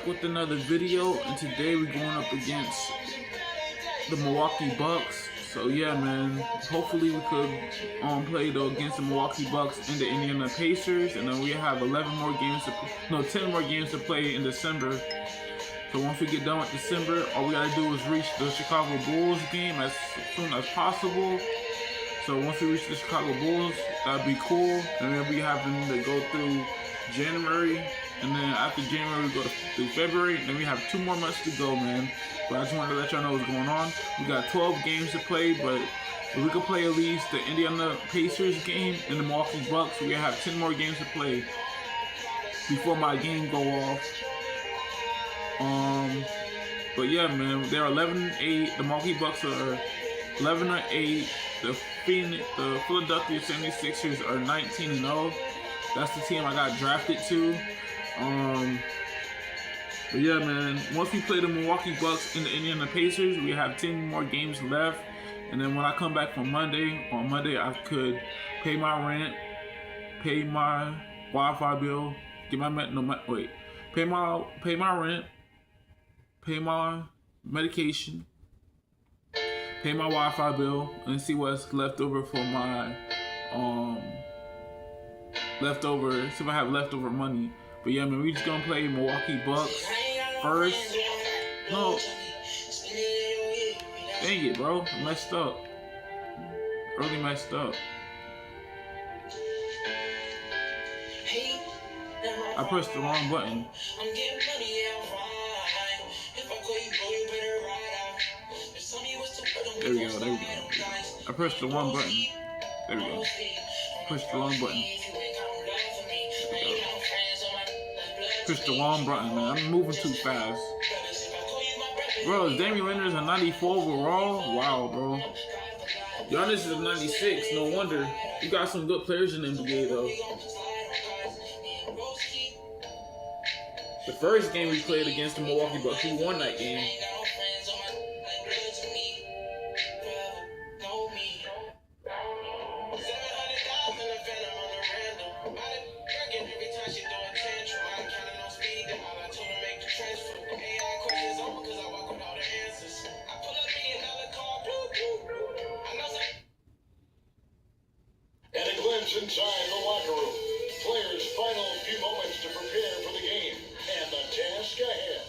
back with another video, and today we're going up against the Milwaukee Bucks. So yeah, man, hopefully we could play against the Milwaukee Bucks and the Indiana Pacers, and then we have 10 more games to play in December. So once we get done with December, all we gotta do is reach the Chicago Bulls game as soon as possible. So once we reach the Chicago Bulls, that'd be cool. And then we having to go through January, and then after January we go through February, and then we have 2 more months to go, man. But I just wanted to let y'all know what's going on. We got 12 games to play, but if we could play at least the Indiana Pacers game and the Milwaukee Bucks, we have 10 more games to play before my game go off. But yeah, man, they're 11-8. The Milwaukee Bucks are 11-8. The Philadelphia 76ers are 19-0. That's the team I got drafted to. But yeah, man, once we play the Milwaukee Bucks and the Indiana Pacers, we have 10 more games left. And then when I come back on Monday I could pay my rent, pay my Wi-Fi bill, pay my rent, pay my medication, pay my Wi-Fi bill, and see what's left over for my see if I have leftover money. But yeah, man, we just gonna play Milwaukee Bucks first. No, dang it, bro, I messed up. Really messed up. I pressed the wrong button. There we go. I pressed the wrong button. There we go. Pushed the wrong button. Pushed the wrong button, man. I'm moving too fast. Bro, is Damian Lillard a 94 overall? Wow, bro. Giannis is a 96. No wonder. You got some good players in the NBA, though. The first game we played against the Milwaukee Bucks, we won that game. Inside the locker room, players' final few moments to prepare for the game and the task ahead.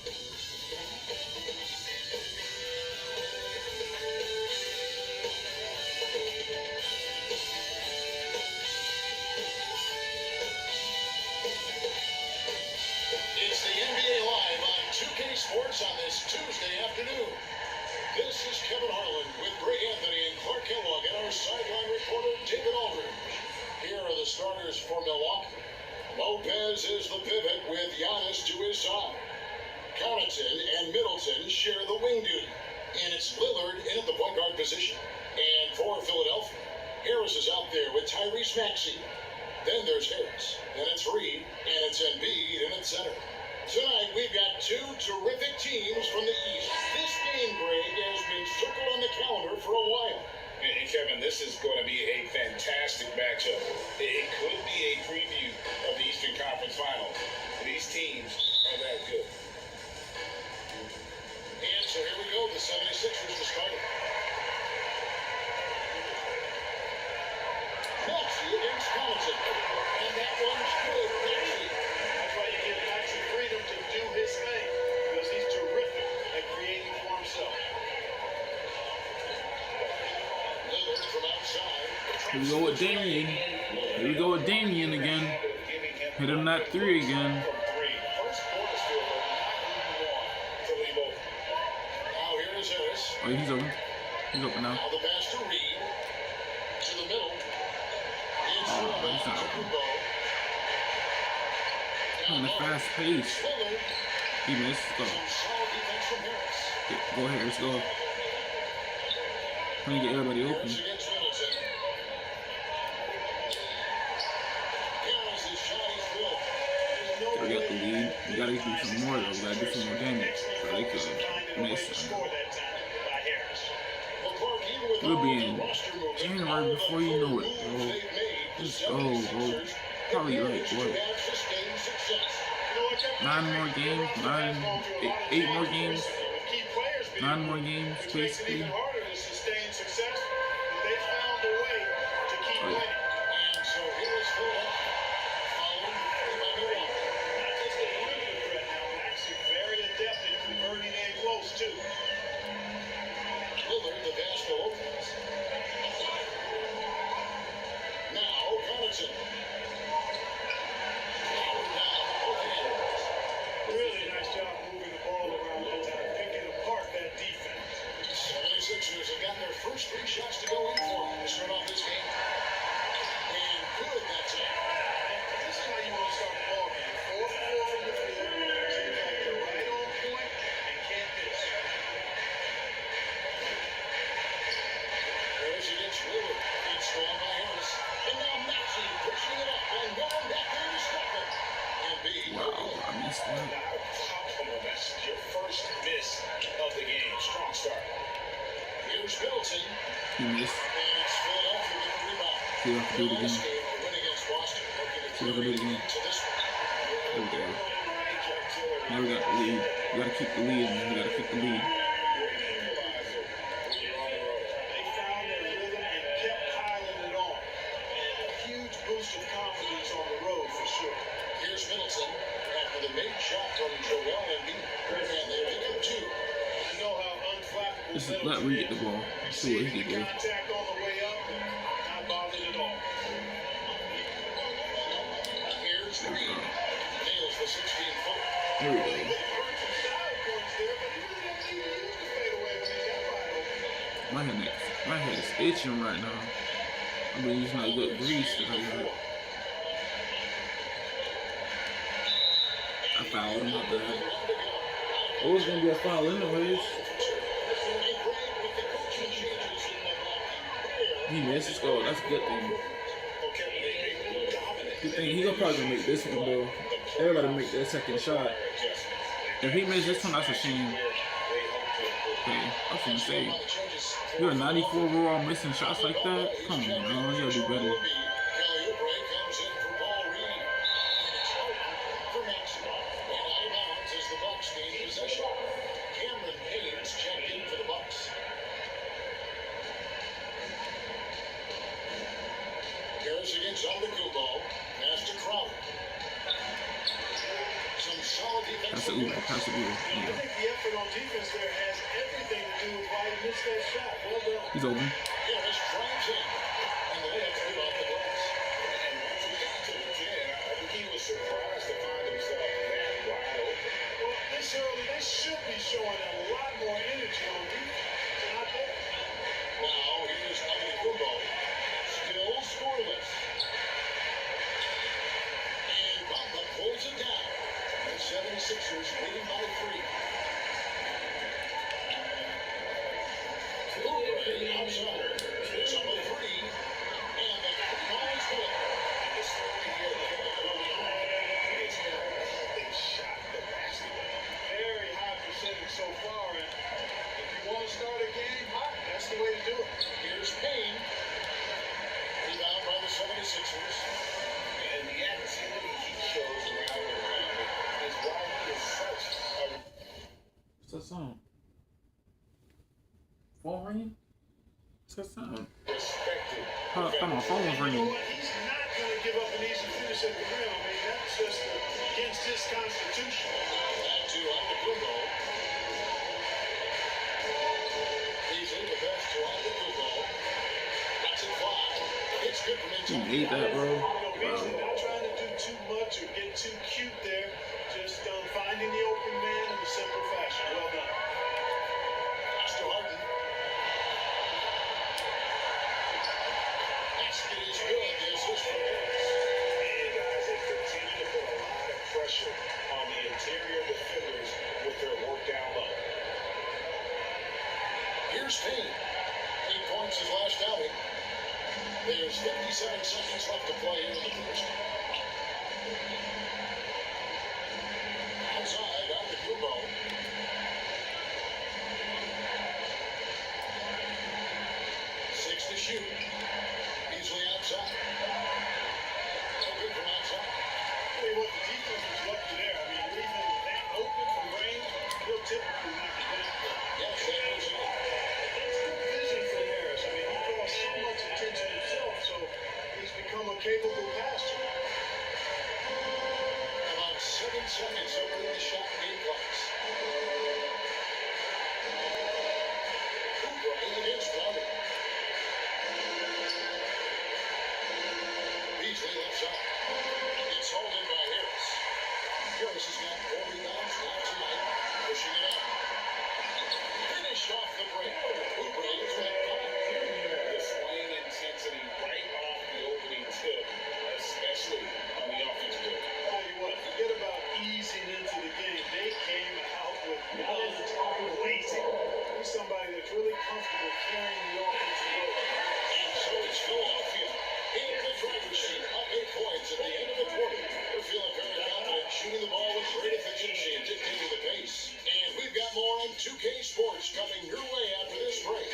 It's the NBA Live on 2K Sports on this Tuesday afternoon. This is Kevin Harlan with Greg Anthony and Clark Kellogg and our sideline reporter David Aldridge. Here are the starters for Milwaukee. Lopez is the pivot with Giannis to his side. Connaughton and Middleton share the wing duty. And it's Lillard in at the point guard position. And for Philadelphia, Harris is out there with Tyrese Maxey. Then there's Harris. Then it's Reed. And it's Embiid in at center. Tonight we've got 2 terrific teams from the East. This game, Greg, has been circled on the calendar for a while. And Kevin, this is going to be a fantastic matchup. It could be a preview of the Eastern Conference Finals. These teams are that good. And so here we go, the 76ers to start it. Maxey against Connaughton. And that one's good. Maxey. That's why you give Maxey freedom to do his thing, because he's terrific at creating for himself. Here we go with Damian. Here we go with Damian again. Hit him that 3 again. Oh, he's open. He's open now. Oh, he's not open. On a fast pace. He missed. Go. Go ahead. Let's go. Trying to get everybody open. We got the lead. We gotta do some more though. We gotta do some more damage so they could miss. We'll be in January before you know it, bro. Let's go, bro. Probably like what? 9 more games, 8 more games, 9 more games, basically. Even harder to sustain success, but they found a way to keep winning. And so here is Philadelphia, following by Milwaukee. Not just a limited threat now, Max is very adept at converting in close too. Lillard, the pass to Lopez. Now Connaughton. Power down both ends. Really nice job moving the ball around that time, picking apart that defense. 76ers have gotten their first 3 shots to go in for them to start off this game. And good that time. This is how you want to start the ball game. 4 for 4 from the field. Seems like they're right on point and can't miss. Harris against Lillard. It's strong by Harris. And now Maxey pushing it up and going back there to stop it. And B. Wow, I missed that. That's your first miss of the game. Strong start. Here's Middleton. He missed. And it's Philadelphia with the rebound. See if I can do it again. A win against Boston. Looking to See if I can do it again. to this one. There we go. Now we got the lead. We gotta keep the lead, man. We gotta keep the lead. They found their rhythm and kept piling it on. And a huge boost of confidence on the road for sure. Here's Middleton after the made shot from Joel Embiid. And they pick up 2. I know how unflappable This is let Reed get the ball. See what he can do. contact on the way up and not bothered at all. Here's Green. Nails the 16-foot. There we go. He earned some style points there, but he really doesn't even use the fadeaway when he got wide open. My head is itching right now. I've been using that good grease that I got. I fouled him out there. It was gonna be a foul anyways. He missed his goal. That's a good thing. Good thing. He gonna probably gonna make this one though. Everybody make their second shot. If he missed this one, that's a shame. Hey, I was gonna say, you're a 94 overall missing shots like that? Come on, man. You gotta do better. Kelly Oubre comes in for Paul Reed. And it's Harden for Maxey. And out of bounds as the Bucks gain possession. Cameron Haynes checked in for the Bucks. Harris against Antetokounmpo. Pass to Crowder. Some solid defense. That's a Uber. That's a Uber. I Yeah. think the effort on defense there has everything to do with why he missed that shot. Well done. He's open. Harris drives in. And the layup's good off the glass. And once we got to the 10, I think he was surprised to find himself that wide open. Well, this early, they should be showing a lot more energy on defense. It's not there. Now here's Antetokounmpo. Still scoreless. And Bamba pulls it down. The 76ers leading by 3. Oubre outside. It's on the 3. And the ball is good. And the story here that is how they shot the basketball. Very high percentage so far. And if you want to start a game hot, that's the way to do it. Here's Payne. Rebound by the 76ers. And the activity he shows around the rim is why he is such a What's that sound? Phone ringing? What's that sound? respected. I thought my phone was You know ringing. what? He's not going to give up an easy finish at the rim. I mean, that's just against his constitution. Back to Antetokounmpo. Easily the pass to Antetokounmpo. That's it fly. It's good from He inside. made that, bro. You know, Wow. Beasley not trying to do too much or get too cute there. Just finding the open man in a simple fashion. Well done. Pass to Harden. Basket is good. The assist from Harris. And guys, they continue to put a lot of pressure on the interior defenders with their work down low. Here's Payne. 8 points his last outing. There's 57 seconds left to play in the first. Outside, Antetokounmpo. 6 to shoot. Easily outside. No good from outside. Tell you what, the defense was lucky there. I mean, sports coming your way after this break.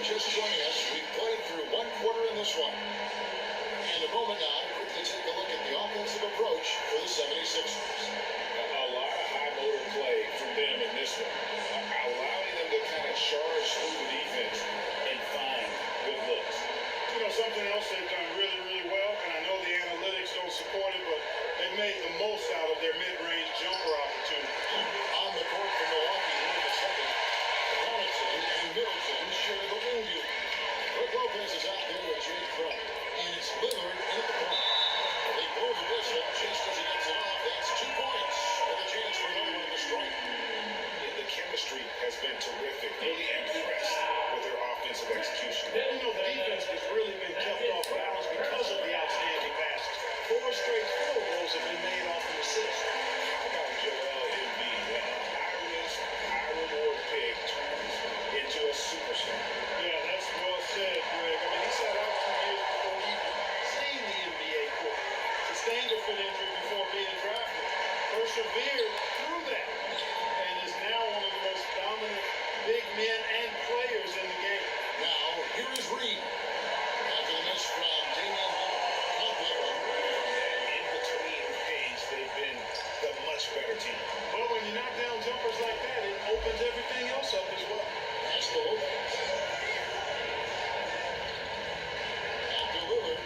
Just joining us, we've played through one quarter in this one. And a moment now to quickly take a look at the offensive approach for the 76ers. A lot of high motor play from them in this one, allowing them to kind of charge through the defense and find good looks. You know, something else they've done really, really well, and I know the analytics don't support it, but they made the most out of their mid-range jumper opportunity. On the court for Milwaukee here in the second, Donaldson and Middleton share the wing view. Rick Lopez is out there with Jake Crumb, and it's Lillard in the corner. They blow the whistle just as he gets it off. That's 2 points with a chance for another one in the strike. Yeah, the chemistry has been terrific. Really impressed with their offensive execution. You know, the defense has really been kept off balance because of the outstanding passes. 4 straight field goals have been made off an assist. How about Joel Embiid? A high-risk, high-reward pick turns into a superstar. Yeah, that's well said, Greg. I mean, he sat out 2 years before he even seen the NBA court. Sustained a foot injury before being drafted. Persevered through that and is now one of the most dominant big men and players in the game. Now, here is Reed. After the miss from Damian Lillard. In between range, they've been the much better team. But when you knock down jumpers like that, it opens everything else up as well. That's the Lopez. After Lillard.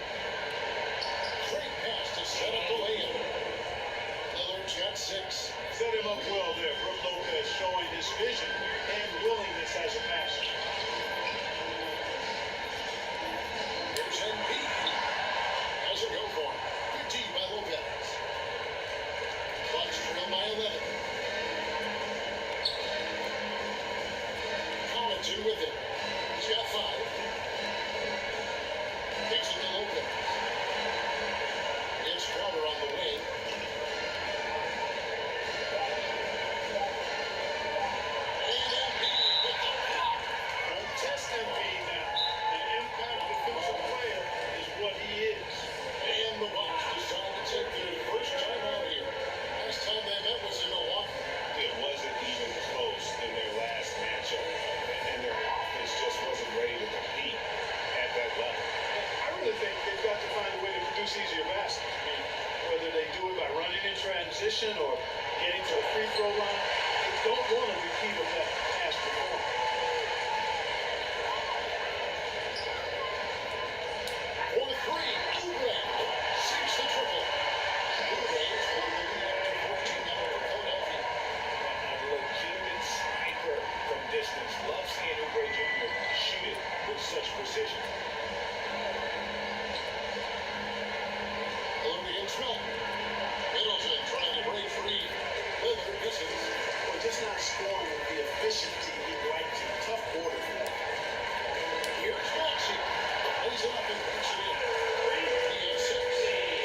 Great pass to set up the layup. Lillard's got 6. Set him up well there. Brook Lopez showing his vision and willingness as a passer. Here's Embiid. Has a go for him. Good D by Lopez. Bucks trail by 11. Collins with it. He's got 5. Takes it to Lopez. Gets Crowder on the wing. And Embiid with the block. Don't test Embiid now. An impact defensive player is what he is. And the Bucks decide to take their first time out here. Last time they met was in Milwaukee. It wasn't even close in their last matchup, and their offense just wasn't ready to compete at that level. I really think they've got to find a way to produce easier baskets. I mean, whether they do it by running in transition or getting to the free throw line, they don't want a repeat of that past performance. For 3, Oubre sinks the triple. Oubre's for the lead up to 14 now for Philadelphia. A legitimate sniper from distance. Love seeing Oubre Jr. shoot it with such precision. Lillard against Milton. Middleton trying to break free. Lillard misses. Or just not scoring with the efficiency he'd like to. Tough quarter for him. Here's Maxey. Lays it up and puts it in. He has 6.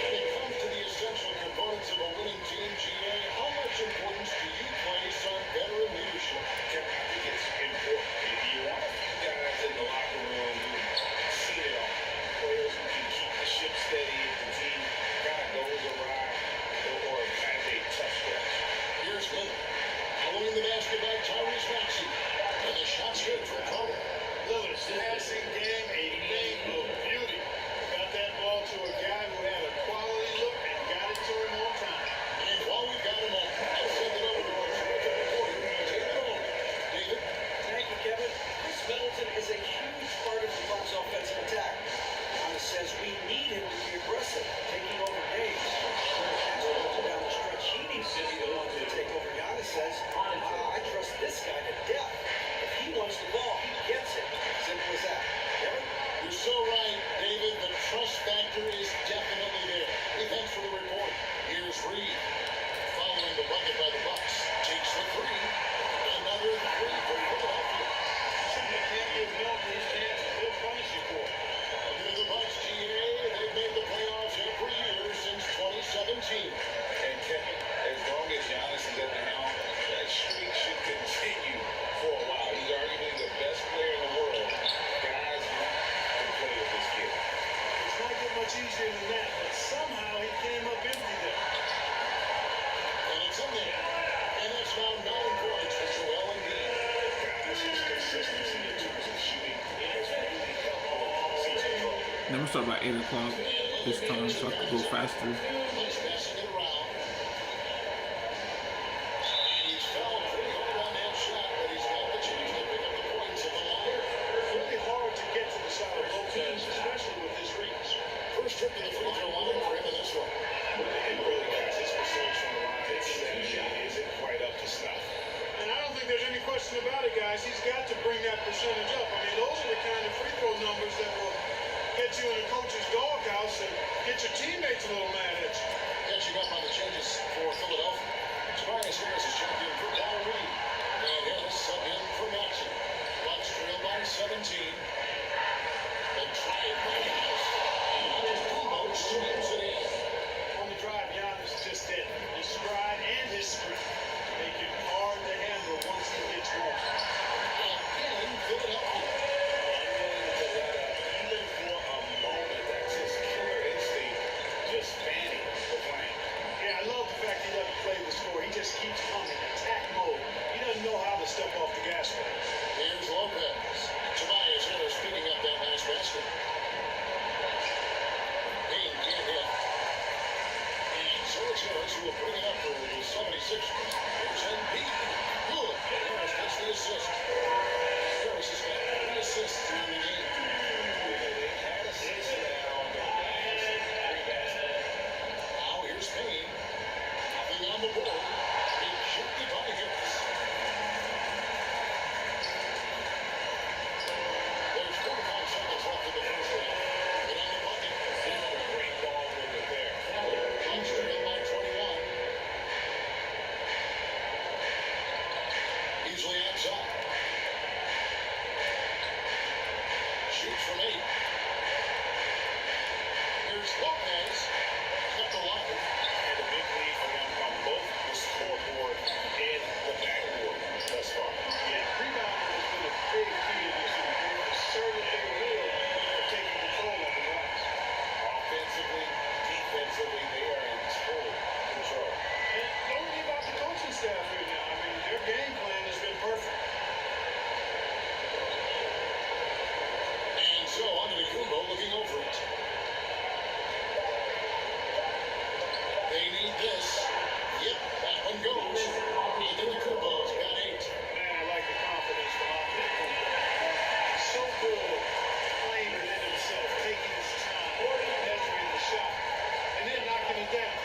When it comes to the essential components of a winning team, GA, how much importance do you place on veteran leadership? I think it's important. If you want a few guys in the locker room who've seen it all, players who can keep the ship steady if the team kind of goes awry or has a tough stretch. Here's Lillard. Following the basket by Tyrese Maxey. And the shot's good for Crowder. Lillard's passing game, a thing of beauty. Got that ball to a guy who had a quality look and got it to him on time. And while we've got him on, I'll send it over to our terrific reporter, David Owen. David? Thank you, Kevin. Chris Middleton is a huge part of the Bucks' offensive attack. Giannis says we need him to be aggressive, taking over games. Down the stretch, he needs to be the one to take over. Giannis says, I trust this guy to death. If he wants the ball, he gets it. Simple as that. Kevin? You're so right, David. The trust factor is definitely there. Hey, thanks for the report. Here's Reed. Following the bucket by the Bucks. Takes the 3. Another 3 for Philadelphia. Something can't give Milton his chances. He'll punish you for it. Here the Bucks, GA. easier than that, but somehow he came up empty there. And it's in there. And that's now 9 points for Joel Embiid. Guys, his consistency in terms of shooting has really helped CJ Rowe. Then we start by 8 o'clock this time, so I could go faster. Nice passing it around. And he's fouled pretty hard on that shot, but he's got the chance to pick up the points at the line. Really hard to get to the side of both teams, especially with his reach. First trip to the free throw line for him in this one. And really, guys, his percentage from the line at 70 isn't quite up to snuff. And I don't think there's any question about it, guys. He's got to bring that percentage up. I mean, those are the kind of free throw numbers that will get you in a coach's doghouse and get your teammates a little mad at you. Catching up on the changes for Philadelphia. Tobias Harris is checked in for Paul Reed. And Harris sub in for Maxey. Bucks trail by 17. The drive by Giannis. And Antetokounmpo slams it in. On the drive, Giannis just did. His stride and his sprint make it hard to handle once he gets going. Again, Philadelphia. Even for a moment, that's his killer instinct, just fanning the flank. Yeah, I love the fact he doesn't play the score. He just keeps humming, attack mode. He doesn't know how to step off the gas pedal. Here's Lopez. Tobias Harris picking up that nice basket. Payne can't hit. And so it's Harris who will bring it up for the 76ers. Here's Embiid. Good. And Harris gets the assist. Harris has got 3 assists in the game. They had a 6 now on the last 3 baskets. Now here's Payne. Nothing on the board. Ejected by Harris. There's 45 seconds left in the first half. Get on the bucket. Great ball movement there. Bucks trail by 21. Easily outside. Shoots from 8. Here's Lopez. Kept alive. And a big lead for them on both the scoreboard and the backboard thus far. Yeah, rebounding has been a big key in this game. They've asserted their will of taking control of the Bucks. Offensively, defensively, they are in full control. And don't leave out the coaching staff here now. I mean, their game plan has been perfect. And so Antetokounmpo looking over it. They need this. Yep, that one goes. Antetokounmpo's got 8. Man, I like the confidence from Antetokounmpo. He's so good playing within himself, taking his time, measuring the shot, and then knocking it down.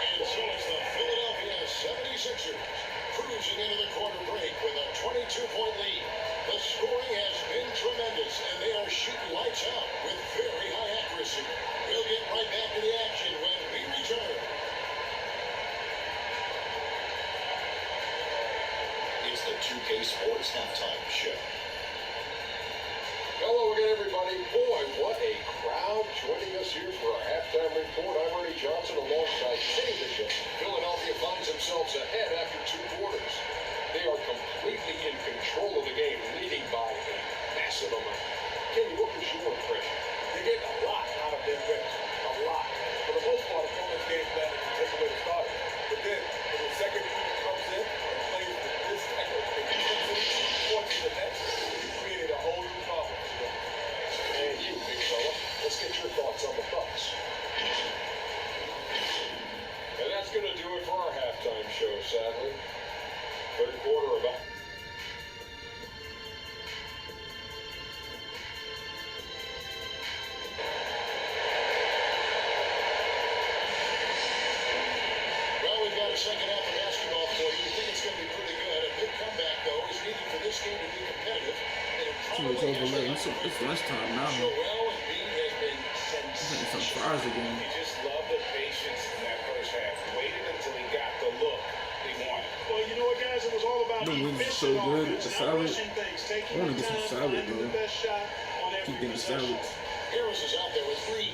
And so it's the Philadelphia 76ers cruising into the quarter break with a 22-point lead. The scoring has been tremendous, and they are shooting lights out with very high accuracy. We'll get right back to the action when we return. It's the 2K Sports Halftime Show. Hello again, everybody. Boy, what a crowd joining us here for our halftime report. I'm Ernie Johnson alongside Kenny Bishop. Philadelphia finds themselves ahead after 2 quarters. They are completely in control of the game, leading by a massive amount. Kenny, what was your impression? They're getting a lot out of their bench. A lot. For the most part, opponents game plan is to take away the starters. But then, when the second unit comes in and plays with this type of defensive points in the net, it created a whole new problem for them. And you, big fella, let's get your thoughts on the Bucks. And that's going to do it for our halftime show, sadly. Third quarter about. Well, we've got a second half of basketball for you. We think it's going to be pretty good. A big comeback, though, is needed for this game to be competitive. And it So it's probably has overlay. to happen. It's lunchtime now. Joel Embiid has been Getting some sensational. fries again. He just loved the patience in that first half. Waited until he got the look he wanted. Well, you know what, guys? It was all about The wings are efficient so good. offense, The not salad. rushing things, taking I wanna your get some time, salad, finding bro. the best shot on every Keep getting possession. salads. Harris is out there with 3.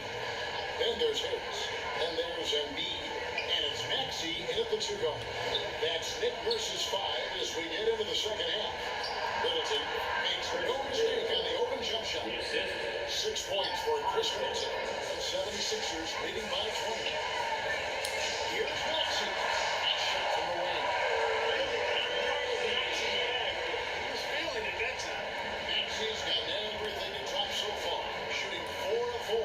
Then there's Harris. Then there's Embiid. And it's Maxey in at the 2 guard. That's Nick versus 5 as we get into the second half. Middleton makes no mistake on the open jump shot. 6 points for Chris Middleton. 76 76ers leading by 20. Here's Maxey. Nice shot from the wing. He was feeling it that time. Maxey's got everything to drop so far, shooting 4 of 4.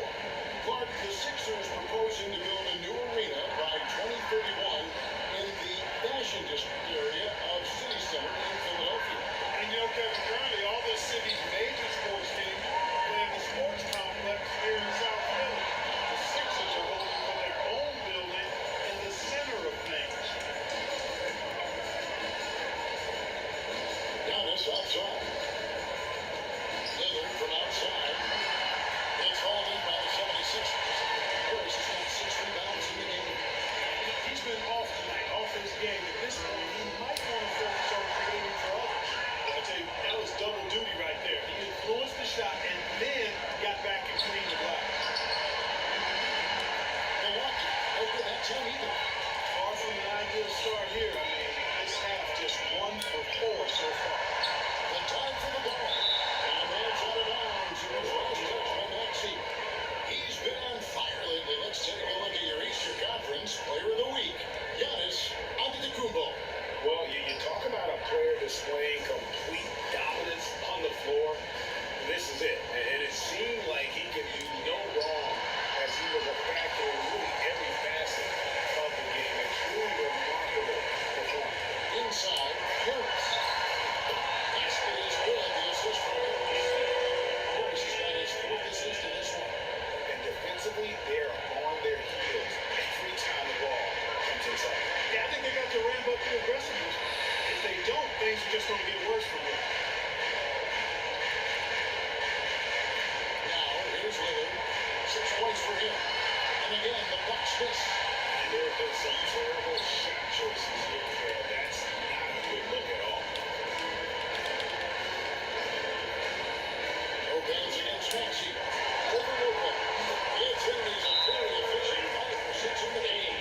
Clark, the Sixers proposing to build a new arena by 2031 in the Fashion District area of City Center in Philadelphia. And you know, Kevin, currently all the city's major sports teams play in the sports complex here in South Philly. The Sixers are hoping for their own building in the center of things. Giannis outside. Lillard from outside. It's hauled in by the 76ers. Harris has got 6 rebounds in the game. He's been off tonight, off his game. At this point, he might want to focus on creating for others. I tell you, that was double duty right there. He influenced the shot and then got back and cleaned the glass. Milwaukee, over that time either. Far from an ideal start here. I mean, this half just 1 for 4 so far. The time for the ball. And man's out of bounds. It was last touch by Maxey. He's been on fire lately. Let's take a look at your Eastern Conference Player of the Week. Giannis Antetokounmpo. Well, you talk about a player displaying complete dominance on the floor. This is it. And it seemed like he could do no wrong as he was a factor in really every facet of the game. A truly remarkable performance. Inside, Harris. Basket is good. The assist from Harris. Harris has got his 4th assist in this one. And defensively, they're on their heels every time the ball comes inside. Yeah, I think they got to ramp up the aggressiveness. If they don't, things are just going to get worse from here. Now, here's Lillard. 6 points for him. And again, the Bucks miss. And there have been some terrible shot choices here, Fred. That's not a good look at all. Lopez against Maxey. Over Lopez. The Infinitys are very efficient. 5 for 6 in the game.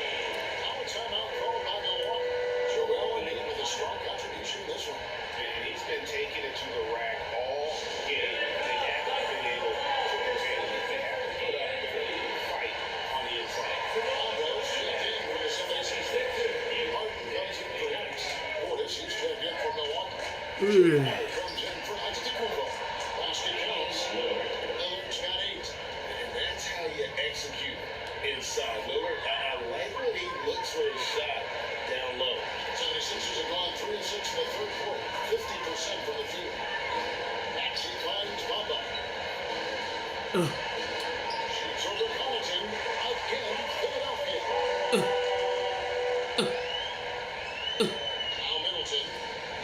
Now a timeout called by Milwaukee. Joel Embiid with a strong contribution in this one. And he's been taking it to the rack all game. They haven't been able to contain it. They have to put up a better fight on the inside. Alvarez checked in for the 76ers. Harden comes in for Harris. Portis, he's checked in for Milwaukee. Miller comes in for Antetokounmpo. Basket counts. Lillard's got 8. And that's how you execute inside. Lillard, I like when he looks for his shot down low. 76ers have gone 3 of 6 in the third quarter. 50% from the field. Maxey finds Bamba. Shoots over Connaughton. Again, Philadelphia. Now Middleton.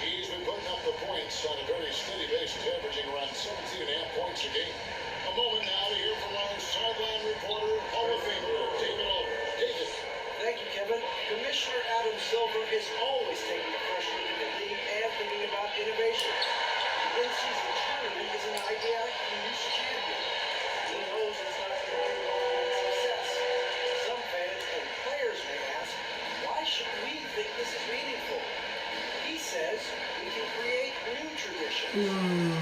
He's been putting up the points on a very steady basis, averaging around 17.5 points a game. A moment now to hear from our sideline reporter, Hall of Famer, David Aldridge. David. Thank you, Kevin. Commissioner Adam Silver is always taking a fresh look at the league and thinking about innovation. The in-season tournament is an idea he used to champion. He knows it's not going to bring long success. Some fans and players may ask, why should we think this is meaningful? He says we can create new traditions.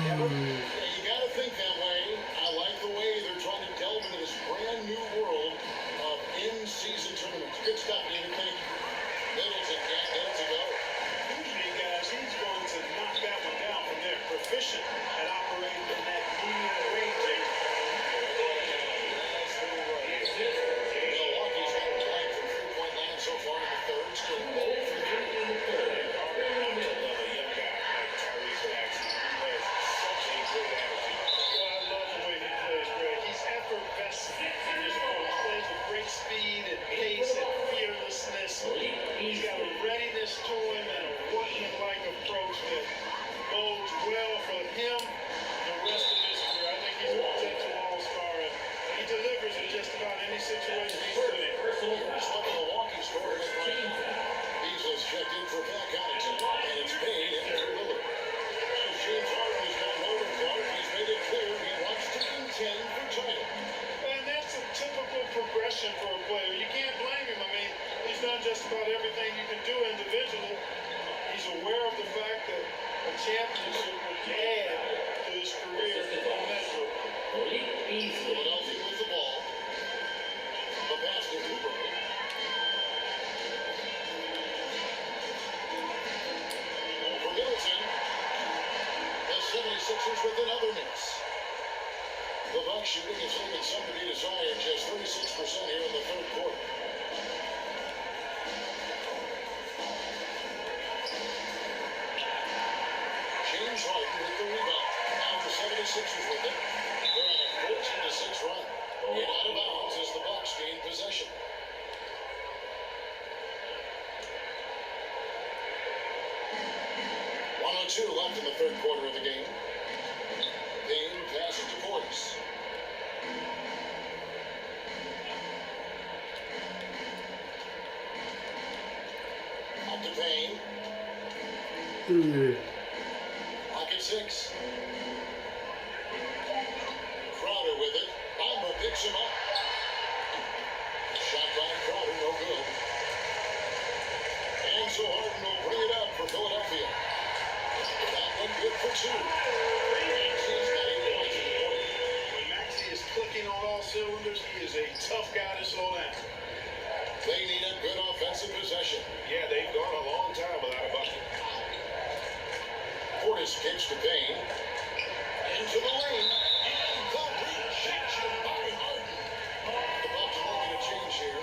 Kevin? Yeah, you got to think that way. I like the way they're trying to delve into this brand new world of in-season tournaments. Good stuff, David. Thank you. Middleton got that to go. Usually, guys, he's going to knock that one down from there. Proficient at operating in that medium range area. Milwaukee's got time from 3-point land so far in the third. Still 0 for 3 in the third. Well, I love the way he plays, Greg. He's effervescent in his approach. Plays with great speed and pace and fearlessness. He's got a readiness to him and a workman-like approach that bodes well for him the rest of his career. I think he's a potential all-star, and he delivers in just about any situation he's put in. Here's what the Milwaukee score is right now. Beasley's checked in for Pat Connaughton, and it's paid in for Lillard. James Harden has got loaded Clark. He's made it clear he wants to contend for title. And that's a typical progression for a player. You can't blame him. I mean, he's done just about everything you can do individually. He's aware of the fact that a championship would add to his career immeasurably. Philadelphia with the ball. with another miss. The Bucks shooting is leaving some to be desired, just 36% here in the third quarter. James Harden with the rebound. Now the 76ers with it. They're on a 14-6 run. And out of bounds as the Bucks gain possession. Two left in the third quarter of the game. Payne passes to Portis. Up to Payne. Pocket six. Crowder with it. Bamba picks him up. Shot by Crowder, no good. And so Harden will bring it up for Philadelphia. That one good for two. Maxi's got 8 points in the quarter. When Maxey is clicking on all cylinders, he is a tough guy to slow down. They need a good offensive possession. Yeah, they've gone a long time without a bucket. Portis kicks to Payne. Into the lane. And the rejection by Harden. The Bucks making a change here.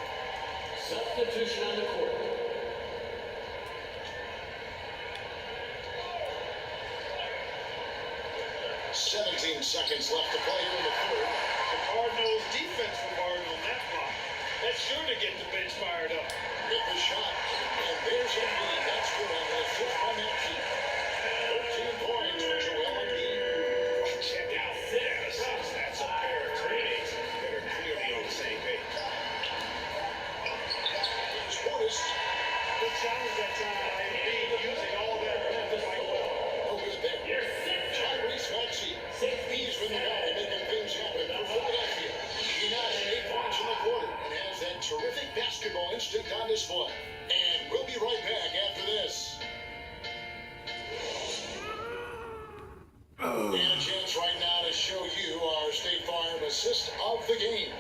Substitution on the court. 17 seconds left to play here in the third. The Cardinals' defense from Harden on that block. That's sure to get the bench fired up. Get the shot. And there's Embiid. That's good on the assist by Maxey. 13 points for Joel Embiid. Check out this. That's a pair of teammates that are clearly on the same page. Here's Portis. Good challenge that time by Embiid, using all that length quite well. No good there. Tyrese Maxey. He's been the guy making things happen for Philadelphia. He now has 8 points in the quarter and has that terrific basketball instinct on display. And we'll be right back after this. And a chance right now to show you our State Farm assist of the game.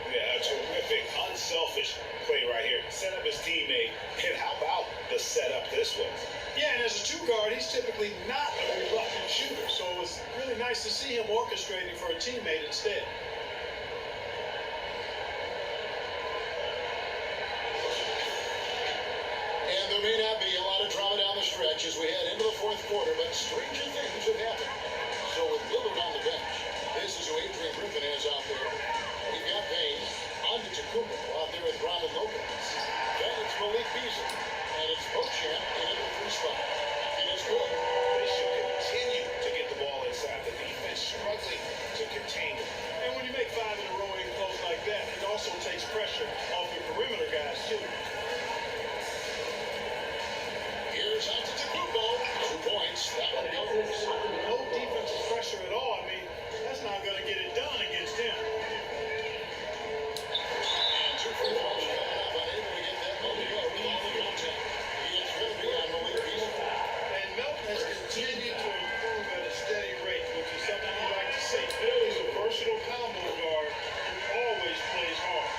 Yeah, a terrific, unselfish play right here. Set up his teammate. And how about the setup this way? Yeah, and as a two guard, he's typically not a reluctant shooter, so it was really nice to see him orchestrating for a teammate instead. And there may not be a lot of drama down the stretch as we head into the fourth quarter, but stranger things have happened. So with Lillard on the bench, this is who Adrian Griffin has out there. We've got Payne, on to Tacumbo out there with Robin Lopez. Then it's Malik Beasley, and it's Beauchamp in the 3 spot. And it's good. They should continue to get the ball inside. The defense struggling to contain it. And when you make 5 in a row in close like that, it also takes pressure off your perimeter guys, too. Here's on to Tacumbo. 2 points. That one goes. No defensive pressure at all. I mean, that's not going to get it done against him. And 2 free throws coming up, unable to get that one to go with all the contact. He is going to be on Malik Beasley. And Melton has continued to improve at a steady rate, which is something you like to see. He's a versatile combo guard who always plays hard.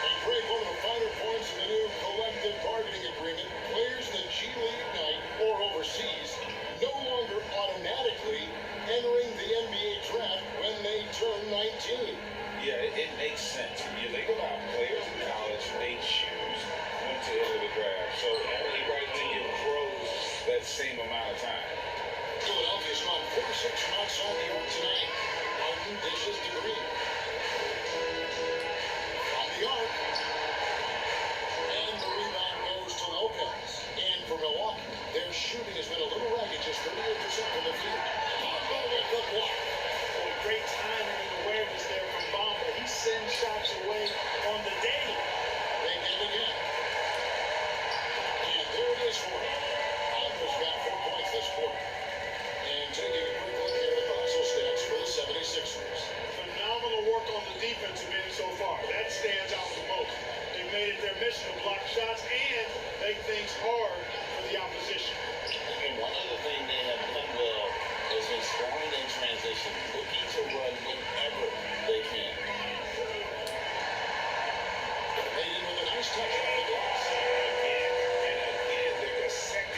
And Greg, one of the finer points in the new collective bargaining agreement, players in the G League Ignite or overseas no longer automatically entering the NBA draft when they turn 19. Yeah, it makes sense. When you think about players in college, they choose when to enter the draft. So everybody can get pros that same amount of time. Philadelphia's gone 46 from outside the arc tonight. Harden dishes to Green. From the arc. And the rebound goes to Lopez. And for Milwaukee, their shooting has been a little ragged, just 38% from the field. Bamba with the block. Oh, great timing and awareness there from Bamba. He sends shots away on the daily. They get it again. And there it is for him. Bamba's got 4 points this quarter. And taking a quick look here at the hustle stats for the 76ers. Phenomenal work on the defensive end so far. That stands out the most. They made it their mission to block shots and make things hard for the opposition. And one other thing they have done well is when scoring in transition, looking to run whenever they can. Made in with a nice touch off the glass. Again and again, they're the second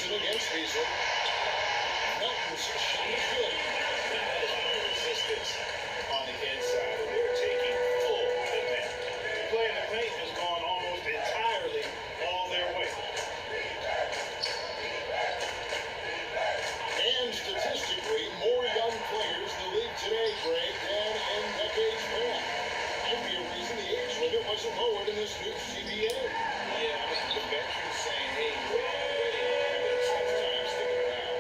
Johnson against Beasley. Melton's shot is good. Resistance on the inside, and they're taking full advantage. The play in the paint has gone almost entirely all their way. And statistically, more young players in the league today, Greg, than in decades past. Might be a reason the age limit wasn't lowered in this new CBA. Yeah, I mean, the veterans saying, hey, we're already having a tough time sticking around.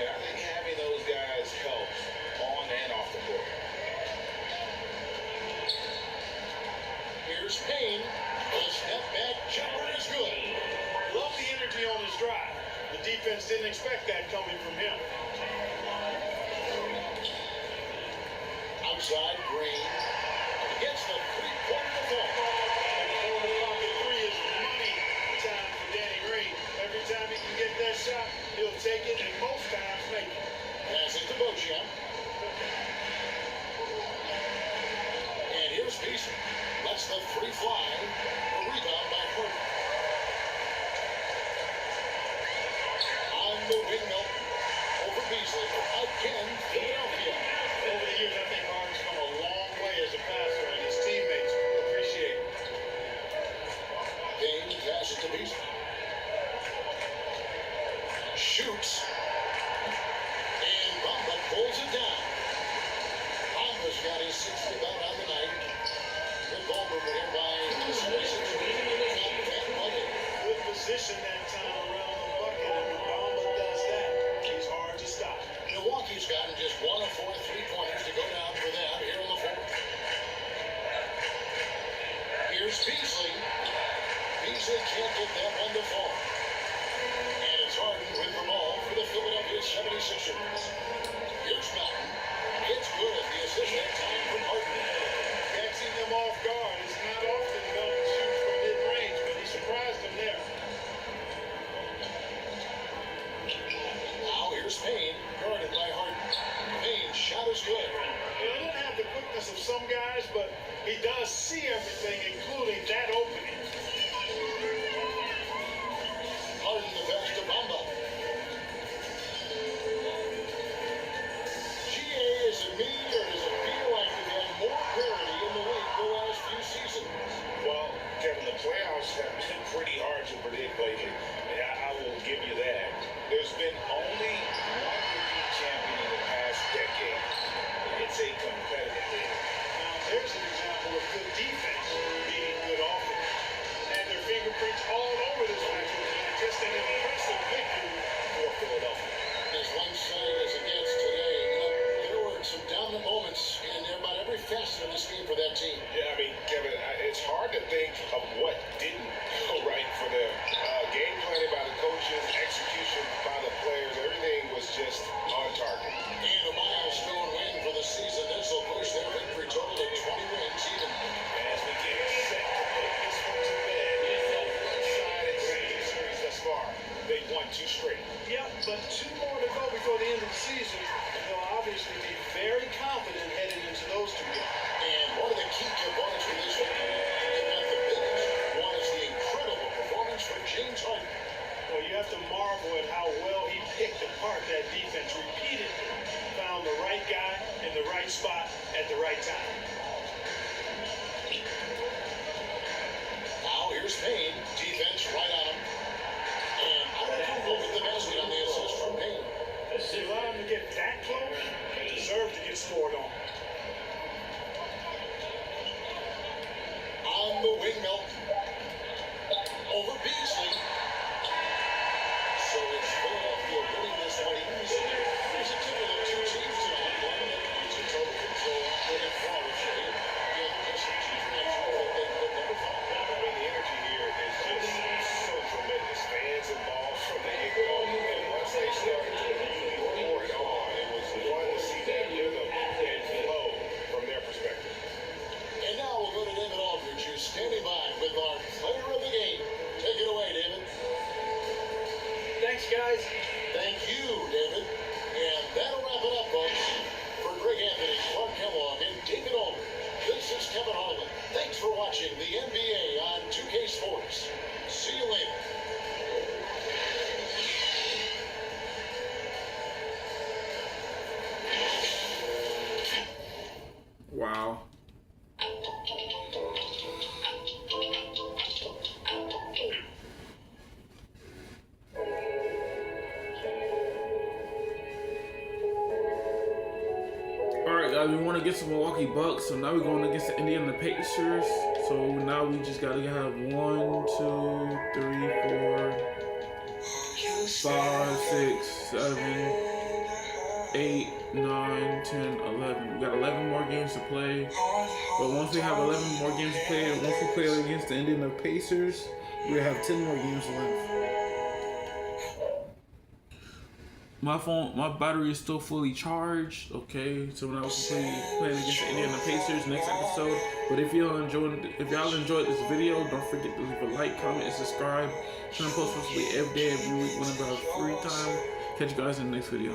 And I think having those guys helps on and off the court. Here's Payne. The step back jumper is good. Love the energy on his drive. The defense didn't expect that coming from him. Outside, Green. Against the three-point ball. Three is money time for Danny Green. Every time he can get that shot, he'll take it, and most times make it. Pass it to Beauchamp. And here's Beasley. Lets the three fly. A rebound by Hurt. On the wing, Milton. Over Beasley. Again, Philadelphia. Over the years, I think Harden's come a long way as a passer, and his teammates appreciate it. Payne passes to Beasley. Shoots. And Bamba pulls it down. Bamba's got his 6th rebound on the night. Good ball movement here by the 76. Good position that time around the bucket, and when Bamba does that, he's hard to stop. Milwaukee's gotten just 1 of 4 3-pointers to go down for them here in the fourth. Here's Beasley. Beasley can't get that one to fall. And it's Harden with the ball for the Philadelphia 76ers. Here's Melton. It's good. The assist that time from Harden. Catching them off guard. It's not often Melton shoots from mid-range, but he surprised them there. Now here's Payne, guarded by Harden. Payne's shot is good. He doesn't have the quickness of some guys, but he does see everything, including that opening. Harden the pass to Bamba. GA, is it me or does it feel like we've had more parity in the league the last few seasons? Well, Kevin, the playoffs have been pretty hard to predict lately. I will give you that. There's been only one repeat champion in the past decade. It's a competitive league. Now, there's an example of good defense beating good offense. Had their fingerprints all over this matchup, and just an impressive victory for Philadelphia. As one side as against today, there were some dominant moments in about every facet of this game for that team. Yeah, I mean, Kevin, it's hard to think of what didn't go right for them. Game planning by the coaches, execution by the players, everything was just on target. And a milestone win for the season. This will push their victory total to 20 wins even. As we get set to put this one to bed, one-sided series thus far. They've won 2 straight. Yep, but 2 more to go before the end of the season, and they'll obviously be very confident heading into those 2 games. And one of the key components for this victory, if not the biggest, one is the incredible performance from James Harden. Well, you have to marvel at how well he picked apart that defense repeatedly. Found the right guy in the right spot at the right time. Now here's Payne. Defense right on him. And out of approval with the basket on the assist from Payne. You allow him to get that close, he deserves to get scored on. On the wing, Milton. Over Beasley. So it's Philadelphia winning this one easily. There's a tip of the 2 teams tonight. One that needs a total control, putting forward shade. The other just a chief control that they put number 5. I mean, the energy here is just so tremendous. Fans involved from the get-go, and once they started to really pour it on, it was fun to see that rhythm and flow from their perspective. And now we'll go to David Aldridge, who's standing by with our player of the game. Take it away, David. Thanks, guys. Thank you, David. And that'll wrap it up, folks. For Greg Anthony, Clark Kellogg, and David Aldridge, this is Kevin Harlan. Thanks for watching the NBA on 2K Sports. See you later. guys, we won against the Milwaukee Bucks, so now we're going against the Indiana Pacers. So now we just gotta have 1, 2, 3, 4, 5, 6, 7, 8, 9, 10, 11. We got 11 more games to play. But once we have 11 more games to play, and once we play against the Indiana Pacers, we have 10 more games left. My battery is still fully charged. Okay, so when I was playing against the Indiana Pacers next episode. But if y'all enjoyed this video, don't forget to leave a like, comment, and subscribe. I'm trying to post possibly every day, every week, whenever I have free time. Catch you guys in the next video.